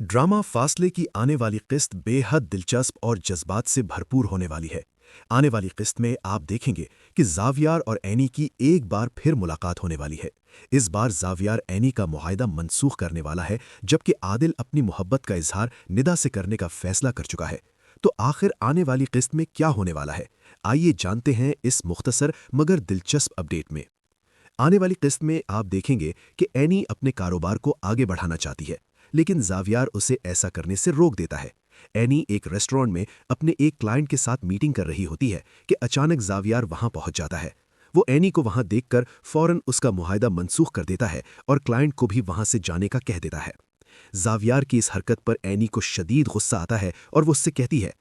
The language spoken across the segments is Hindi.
ड्रामा फासले की आने वाली किस्त बेहद दिलचस्प और जज्बात से भरपूर होने वाली है। आने वाली किस्त में आप देखेंगे कि ज़ावियार और एनी की एक बार फिर मुलाकात होने वाली है। इस बार ज़ावियार एनी का मुआहदा मनसूख करने वाला है, जबकि आदिल अपनी मोहब्बत का इजहार निदा से करने का फैसला कर चुका है। तो आखिर आने वाली किस्त में क्या होने वाला है, आइए जानते हैं इस मुख्तसर मगर दिलचस्प अपडेट में। आने वाली किस्त में आप देखेंगे कि एनी अपने कारोबार को आगे बढ़ाना चाहती है, लेकिन ज़ावियार उसे ऐसा करने से रोक देता है। एनी एक रेस्टोरेंट में अपने एक क्लाइंट के साथ मीटिंग कर रही होती है कि अचानक ज़ावियार वहां पहुंच जाता है। वो एनी को वहां देखकर फौरन उसका मुआहदा मनसूख कर देता है और क्लाइंट को भी वहां से जाने का कह देता है। ज़ावियार की इस हरकत पर एनी को शदीद गुस्सा आता है और वो उससे कहती है,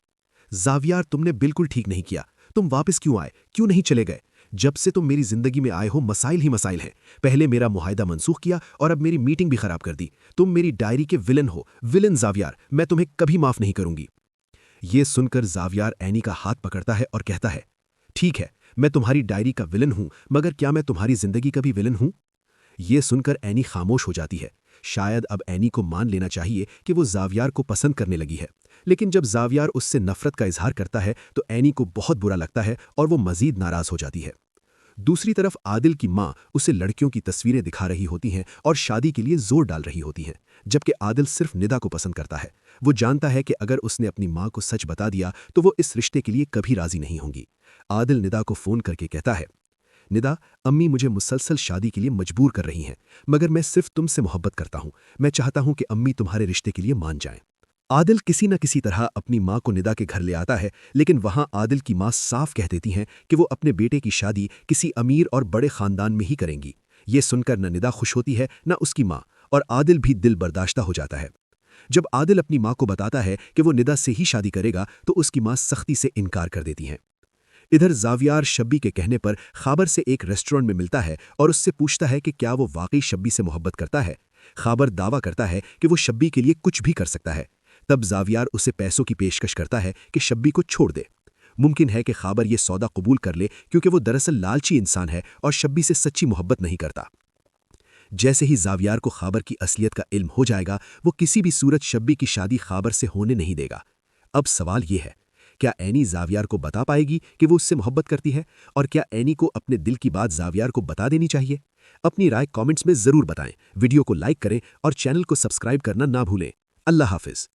ज़ावियार, तुमने बिल्कुल ठीक नहीं किया। तुम वापस क्यों आए, क्यों नहीं चले गए? जब से तुम मेरी जिंदगी में आए हो मसाइल ही मसाइल हैं। पहले मेरा मुआहदा मनसूख किया और अब मेरी मीटिंग भी खराब कर दी। तुम मेरी डायरी के विलन हो, विलन ज़ावियार। मैं तुम्हें कभी माफ नहीं करूंगी। ये सुनकर ज़ावियार एनी का हाथ पकड़ता है और कहता है, ठीक है, मैं तुम्हारी डायरी का विलन हूं, मगर क्या मैं तुम्हारी जिंदगी का भी विलन हूं? ये सुनकर एनी खामोश हो जाती है। शायद अब एनी को मान लेना चाहिए कि वो ज़ावियार को पसंद करने लगी है। लेकिन जब ज़ावियार उससे नफरत का इजहार करता है तो एनी को बहुत बुरा लगता है और वो मजीद नाराज हो जाती है। दूसरी तरफ आदिल की मां उसे लड़कियों की तस्वीरें दिखा रही होती हैं और शादी के लिए जोर डाल रही होती हैं, जबकि आदिल सिर्फ निदा को पसंद करता है। वो जानता है कि अगर उसने अपनी मां को सच बता दिया तो वो इस रिश्ते के लिए कभी राजी नहीं होंगी। आदिल निदा को फोन करके कहता है, निदा, अम्मी मुझे मुसलसल शादी के लिए मजबूर कर रही हैं, मगर मैं सिर्फ तुमसे मोहब्बत करता हूं। मैं चाहता हूं कि अम्मी तुम्हारे रिश्ते के लिए मान जाएं। आदिल किसी न किसी तरह अपनी मां को निदा के घर ले आता है, लेकिन वहां आदिल की मां साफ कह देती हैं कि वो अपने बेटे की शादी किसी अमीर और बड़े खानदान में ही करेंगी। ये सुनकर न निदा खुश होती है न उसकी मां, और आदिल भी दिल बर्दाश्ता हो जाता है। जब आदिल अपनी मां को बताता है कि वो निदा से ही शादी करेगा तो उसकी मां सख्ती से इनकार कर देती हैं। इधर ज़ावियार शब्बी के कहने पर खाबर से एक रेस्टोरेंट में मिलता है और उससे पूछता है कि क्या वो वाकई शब्बी से मोहब्बत करता है। खाबर दावा करता है कि वो शब्बी के लिए कुछ भी कर सकता है। तब ज़ावियार उसे पैसों की पेशकश करता है कि शब्बी को छोड़ दे। मुमकिन है कि खाबर ये सौदा कबूल कर ले, क्योंकि वो दरअसल लालची इंसान है और शब्बी से सच्ची मोहब्बत नहीं करता। जैसे ही ज़ावियार को खाबर की असलियत का इल्म हो जाएगा, वो किसी भी सूरत शब्बी की शादी खाबर से होने नहीं देगा। अब सवाल ये है, क्या एनी ज़ावियार को बता पाएगी कि वो उससे मोहब्बत करती है, और क्या एनी को अपने दिल की बात ज़ावियार को बता देनी चाहिए? अपनी राय कमेंट्स में ज़रूर बताएं। वीडियो को लाइक करें और चैनल को सब्सक्राइब करना ना भूलें। अल्लाह हाफिज़।